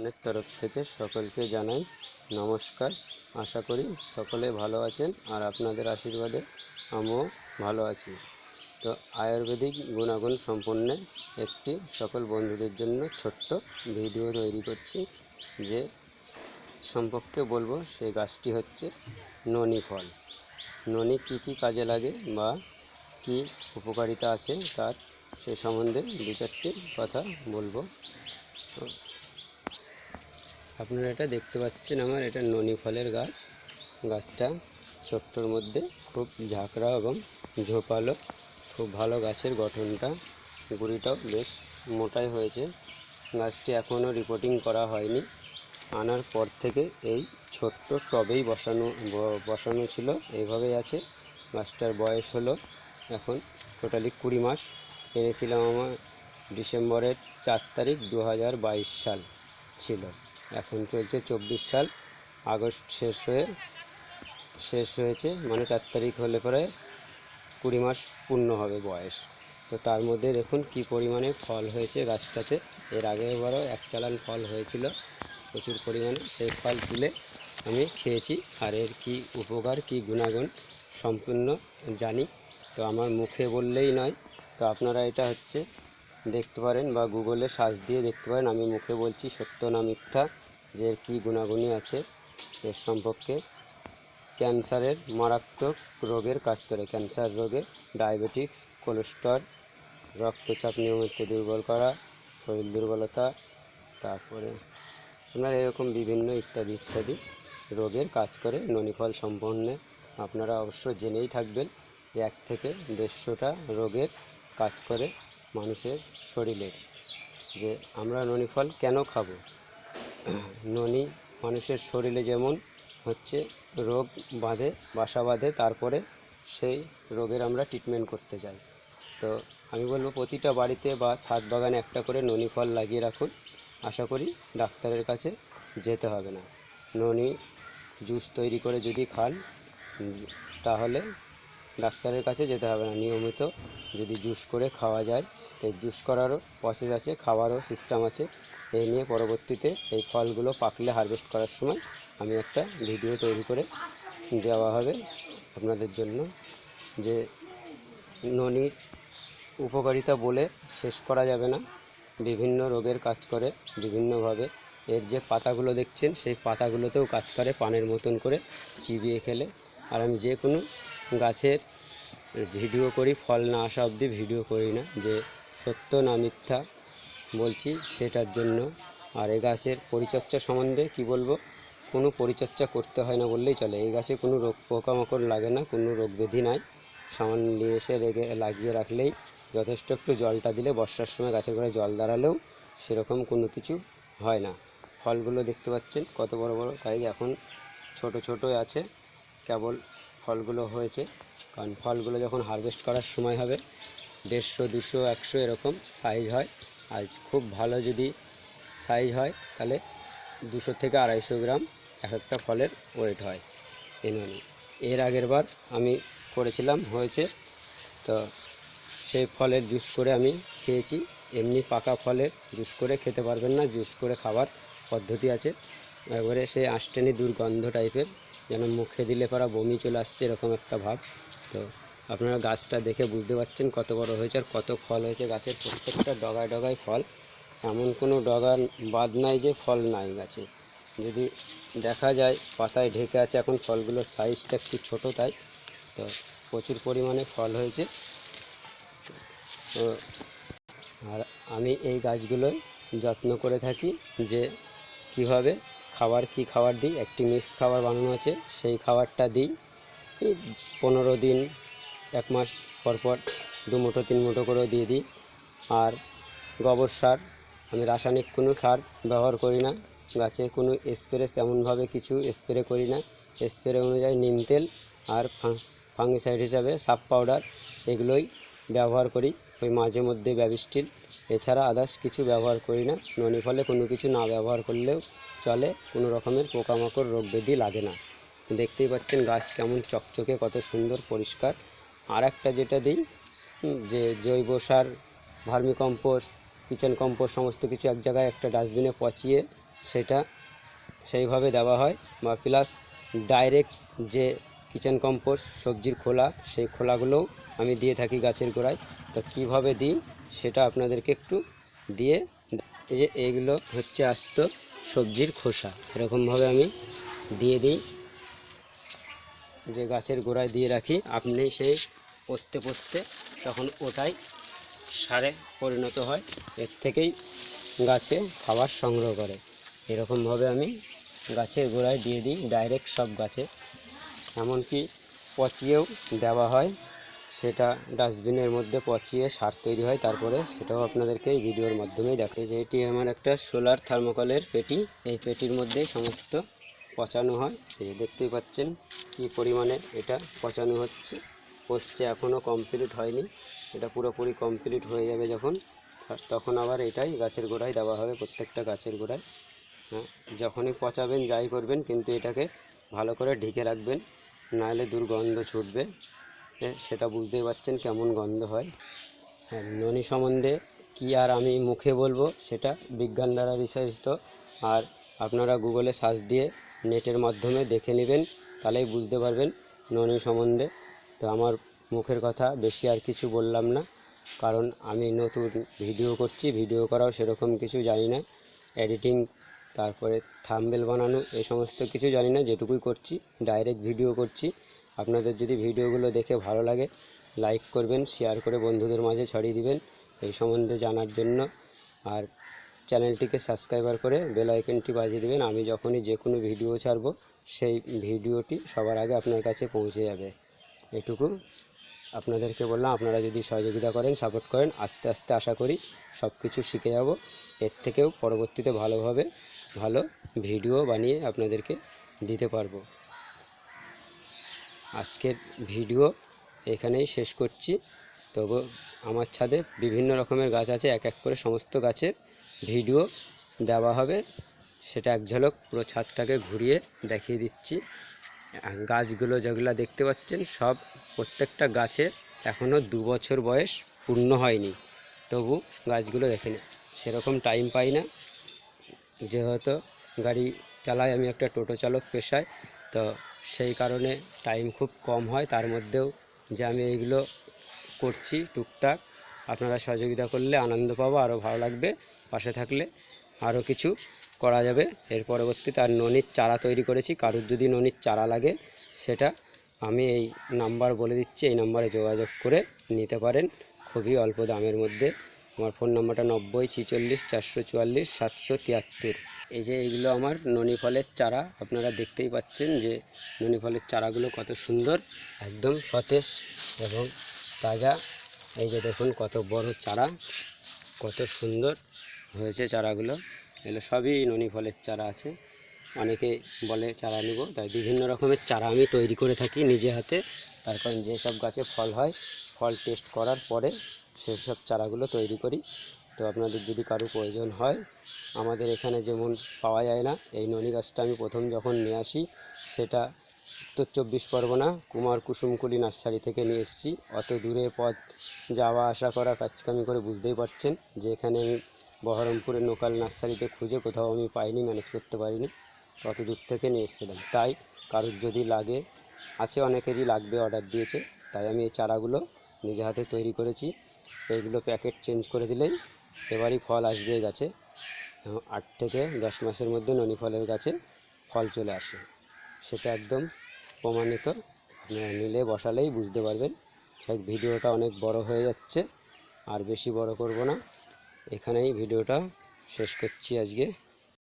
বাগানের তরফ থেকে সকলকে জানাই নমস্কার। আশা করি সকলে ভালো আছেন আর আপনাদের আশীর্বাদে আমিও ভালো আছি। তো আয়ুর্বেদিক গুণাগুণ সম্পন্ন একটি সকল বন্ধুদের জন্য ছোট্ট ভিডিও তৈরি করছি। যে সম্পর্কে বলবো সেই গাছটি হচ্ছে ননি ফল। ননি কী কাজে লাগে বা কী উপকারিতা আছে তার সে সম্বন্ধে দু চারটি কথা বলবো। আপনারা এটা দেখতে পাচ্ছেন, আমার এটা ননি ফলের গাছ। গাছটা ছোট্টর মধ্যে খুব ঝাঁকড়া এবং ঝোপালো, খুব ভালো গাছের গঠনটা, গুঁড়িটাও বেশ মোটাই হয়েছে। গাছটি এখনও রিপোর্টিং করা হয়নি, আনার পর থেকে এই ছোট্ট টবেই বসানো ছিল, এইভাবেই আছে। গাছটার বয়স হলো এখন টোটালি 20 মাস। এনেছিলাম আমার ডিসেম্বরের 4 তারিখ 2022 সাল ছিল, এখন চলছে 24 সাল। আগস্ট শেষ হয়েছে, মানে 4 তারিখ হলে পরে 20 মাস পূর্ণ হবে বয়স। তো তার মধ্যে দেখুন কি পরিমাণে ফল হয়েছে গাছটাতে। এর আগেরবারও এক চালান ফল হয়েছিল প্রচুর পরিমাণে, সেই ফল তুলে আমি খেয়েছি। আর এর কী উপকার কী গুণাগুণ সম্পূর্ণ জানি, তো আমার মুখে বললেই নয়। তো আপনারা এটা হচ্ছে দেখতে পারেন বা গুগলে সার্চ দিয়ে দেখতে পারেন। আমি মুখে বলছি সত্য না মিথ্যা, যে এর কী গুণাগুণই আছে এর সম্পর্কে। ক্যান্সারের মারাত্মক রোগের কাজ করে, ক্যান্সার রোগে, ডায়াবেটিক্স, কোলেস্টেরল, রক্তচাপ নিয়মিত দুর্বল করা, শরীর দুর্বলতা, তারপরে আপনার এরকম বিভিন্ন ইত্যাদি রোগের কাজ করে ননি ফল সম্পন্ন। আপনারা অবশ্য জেনেই থাকবেন 1 থেকে 150টা রোগের কাজ করে মানুষের শরীরে। যে আমরা ননি ফল কেন খাবো? ননি মানুষের শরীরে যেমন হচ্ছে রোগ বাসা বাঁধে, তারপরে সেই রোগের আমরা ট্রিটমেন্ট করতে চাই। তো আমি বলবো প্রতিটা বাড়িতে বা ছাদ বাগানে একটা করে ননি ফল লাগিয়ে রাখুন। আশা করি ডাক্তারের কাছে যেতে হবে না। ননি জুস তৈরি করে যদি খান তাহলে ডাক্তারের কাছে যেতে হবে না। নিয়মিত যদি জুস করে খাওয়া যায়, তো জুস করারও প্রসেস আছে, খাওয়ারও সিস্টেম আছে। এই নিয়ে পরবর্তীতে এই ফলগুলো পাকলে হারভেস্ট করার সময় আমি একটা ভিডিও তৈরি করে দেওয়া হবে আপনাদের জন্য। যে ননির উপকারিতা বলে শেষ করা যাবে না। বিভিন্ন রোগের কাজ করে বিভিন্নভাবে। এর যে পাতাগুলো দেখছেন সেই পাতাগুলোতেও কাজ করে পানের মতন করে চিবিয়ে খেলে। আর আমি যে কোনো গাছের ভিডিও করি, ফল না আসা অবধি ভিডিও করি না, যে সত্য না মিথ্যা বলছি সেটার জন্য। আর এই গাছের পরিচর্যা সম্বন্ধে কি বলবো, কোনো পরিচর্যা করতে হয় না বললেই চলে। এই গাছে কোনো রোগ পোকামাকড় লাগে না, কোনো রোগ ব্যাধি নাই। সামান্য নিয়ে এসে লাগিয়ে রাখলেই যথেষ্ট। একটু জলটা দিলে, বর্ষার সময় গাছের গোড়ায় জল দাঁড়ালেও সেরকম কোনো কিছু হয় না। ফলগুলো দেখতে পাচ্ছেন কত বড় বড় সাইজ, এখন ছোট আছে, কেবল ফলগুলো হয়েছে। কারণ ফলগুলো যখন হারভেস্ট করার সময় হবে 150, 200, 100 এরকম সাইজ হয়। আর খুব ভালো যদি সাইজ হয় তাহলে 200 থেকে 250 গ্রাম এক একটা ফলের ওয়েট হয় এই ননি। এর আগের বার আমি করেছিলাম, হয়েছে। তো সেই ফলের জুস করে আমি খেয়েছি। এমনি পাকা ফলের জুস করে খেতে পারবেন না, জুস করে খাবার পদ্ধতি আছে। একবারে সেই আঁশটেনি দুর্গন্ধ টাইপের, যেন মুখে দিলে পরা বমি চলে আসছে এরকম একটা ভাব। তো আপনারা গাছটা দেখে বুঝতে পারছেন কত বড় হয়েছে আর কত ফল হয়েছে গাছের। প্রত্যেকটা ডগায় ফল, এমন কোনো ডগা বাদ নাই যে ফল নাই গাছে। যদি দেখা যায় পাতায় ঢেকে আছে, এখন ফলগুলোর সাইজটা একটু ছোটো, তাই তো প্রচুর পরিমাণে ফল হয়েছে। তো আর আমি এই গাছগুলোর যত্ন করে থাকি, যে কিভাবে কী খাবার দিই। একটি মিক্স খাবার বানানো আছে, সেই খাবারটা দিই। এই 15 দিন 1 মাস পর 2 মুঠো 3 মুঠো করেও দিয়ে দিই। আর গোবর সার, আমি রাসায়নিক কোনো সার ব্যবহার করি না। গাছে কোনো স্প্রে তেমনভাবে কিছু স্প্রে করি না। স্প্রে অনুযায়ী নিম তেল আর ফাঙ্গিসাইড হিসাবে সাপ পাউডার, এগুলোই ব্যবহার করি। ওই মাঝে মধ্যে ব্যাবিস্টিল, এছাড়া আদার্স কিছু ব্যবহার করি না। ননি ফলে কোনো কিছু না ব্যবহার করলেও চলে, কোনো রকমের পোকামাকড় রোগ ব্যাধি লাগে না। দেখতেই পাচ্ছেন গাছ কেমন চকচকে, কত সুন্দর পরিষ্কার। আর একটা যেটা দিই, যে জৈব সার, ভার্মি কম্পোস্ট, কিচেন কম্পোস্ট, সমস্ত কিছু এক জায়গায় একটা ডাস্টবিনে পচিয়ে সেটা সেইভাবে দেওয়া হয়, বা প্লাস ডাইরেক্ট যে কিচেন কম্পোস্ট সবজির খোলা, সেই খোলাগুলোও আমি দিয়ে থাকি গাছের গোড়ায়। তো কীভাবে দিই সেটা আপনাদেরকে একটু দিয়ে, এই যে এইগুলো হচ্ছে আস্ত সবজির খোসা, এরকমভাবে আমি দিয়ে দিই, যে গাছের গোড়ায় দিয়ে রাখি। আপনি সেই পচতে পচতে তখন ওটাই সারে পরিণত হয়, এর থেকেই গাছে খাবার সংগ্রহ করে। এরকমভাবে আমি গাছের গোড়ায় দিয়ে দিই ডাইরেক্ট সব গাছে, এমনকি পচিয়েও দেওয়া হয়, সেটা ডাস্টবিনের মধ্যে পচিয়ে সার তৈরি হয়, তারপরে সেটাও আপনাদেরকে এই ভিডিওর মাধ্যমেই দেখাই। যে এটি আমার একটা সোলার থার্মোকলের পেটি, এই পেটির মধ্যেই সমস্ত পচানো হয়। এই যে দেখতেই পাচ্ছেন কি পরিমাণে এটা পচানো হচ্ছে, পচছে, এখনও কমপ্লিট হয়নি। এটা পুরোপুরি কমপ্লিট হয়ে যাবে যখন, তখন আবার এটাই গাছের গোড়ায় দেওয়া হবে, প্রত্যেকটা গাছের গোড়ায়। হ্যাঁ, যখনই পচাবেন যাই করবেন, কিন্তু এটাকে ভালো করে ঢেকে রাখবেন, নাহলে দুর্গন্ধ ছুটবে। সেটা বুঝতেই পারছেন কেমন গন্ধ হয়। হ্যাঁ, ননি সম্বন্ধে কি আর আমি মুখে বলবো, সেটা বিজ্ঞান দ্বারা রিসার্চিত, আর আপনারা গুগলে সার্চ দিয়ে নেটের মাধ্যমে দেখে নেবেন, তাহলেই বুঝতে পারবেন ননি সম্বন্ধে। তো আমার মুখের কথা বেশি আর কিছু বললাম না, কারণ আমি নতুন ভিডিও করছি, ভিডিও করাও সেরকম কিছু জানি না, এডিটিং তারপরে থাম্বনেল বানানো এই সমস্ত কিছু জানি না, যেটুকুই করছি ডাইরেক্ট ভিডিও করছি। আপনাদের যদি ভিডিওগুলো দেখে ভালো লাগে, লাইক করবেন, শেয়ার করে বন্ধুদের মাঝে ছড়িয়ে দিবেন এই সম্বন্ধে জানার জন্য, আর চ্যানেলটিকে সাবস্ক্রাইবার করে বেল আইকনটি বাজিয়ে দিবেন। আমি যখনই যে কোনো ভিডিও ছাড়বো, সেই ভিডিওটি সবার আগে আপনার কাছে পৌঁছে যাবে। এটুকু আপনাদেরকে বললাম, আপনারা যদি সহযোগিতা করেন, সাপোর্ট করেন, আস্তে আস্তে আশা করি সব কিছু শিখে যাব, এর থেকেও পরবর্তীতে ভালোভাবে ভালো ভিডিও বানিয়ে আপনাদেরকে দিতে পারবো। আজকের ভিডিও এখানেই শেষ করছি। তবু আমার ছাদে বিভিন্ন রকমের গাছ আছে, এক এক করে সমস্ত গাছের ভিডিও দেওয়া হবে, সেটা এক ঝলক পুরো ছাদটাকে ঘুরিয়ে দেখিয়ে দিচ্ছি। গাছগুলো যেগুলো দেখতে পাচ্ছেন, সব প্রত্যেকটা গাছের এখনও 2 বছর বয়স পূর্ণ হয়নি, তবু গাছগুলো দেখে নিন। সেরকম টাইম পাই না, যেহেতু গাড়ি চালাই, আমি একটা টোটো চালক পেশায়, তো সেই কারণে টাইম খুব কম হয়। তার মধ্যেও যে আমি এইগুলো করছি টুকটাক, আপনারা সহযোগিতা করলে আনন্দ পাবো, আরও ভালো লাগবে, পাশে থাকলে আরও কিছু করা যাবে। এর পরবর্তীতে আর ননির চারা তৈরি করেছি, কারোর যদি ননির চারা লাগে, সেটা আমি এই নাম্বার বলে দিচ্ছি, এই নাম্বারে যোগাযোগ করে নিতে পারেন খুবই অল্প দামের মধ্যে। আমার ফোন নাম্বারটা 90 46 444 773। এই যে এইগুলো আমার ননি ফলের চারা, আপনারা দেখতেই পাচ্ছেন যে ননি ফলের চারাগুলো কত সুন্দর, একদম সতেজ এবং তাজা। এই যে দেখুন কত বড় চারা, কত সুন্দর হয়েছে চারাগুলো। এগুলো সবই ননি ফলের চারা আছে। অনেকে বলে চারা নিব, তাই বিভিন্ন রকমের চারা আমি তৈরি করে থাকি নিজে হাতে। তার কারণ যেসব গাছে ফল হয়, ফল টেস্ট করার পরে সেসব চারাগুলো তৈরি করি। তো আপনাদের যদি কারো প্রয়োজন হয়, আমাদের এখানে যেমন পাওয়া যায় না, এই ননি গাছটা আমি প্রথম যখন নিয়ে আসি, সেটা উত্তর 24 পরগনা কুমার কুসুমকুলি নার্সারি থেকে নিয়ে এসেছি। অত দূরে পথ যাওয়া আসা করা, কাজকামি করে বুঝতেই পারছেন যে এখানে আমি বহরমপুরের লোকাল নার্সারিতে খুঁজে কোথাও আমি পাইনি, ম্যানেজ করতে পারিনি, তত দূর থেকে নিয়ে এসেছিলাম। তাই কারোর যদি লাগে, আছে অনেকেরই লাগবে, অর্ডার দিয়েছে, তাই আমি এই চারাগুলো নিজে হাতে তৈরি করেছি। এইগুলো প্যাকেট চেঞ্জ করে দিলেই এবারই ফল আসবে গাছে। 8 থেকে 10 মাসের মধ্যে ননি ফলের গাছে ফল চলে আসে, সেটা একদম প্রমাণিত। আপনারা নিলে বসালেই বুঝতে পারবেন। ভিডিওটা অনেক বড় হয়ে যাচ্ছে, আর বেশি বড় করব না, এখানেই ভিডিওটা শেষ করছি আজকে।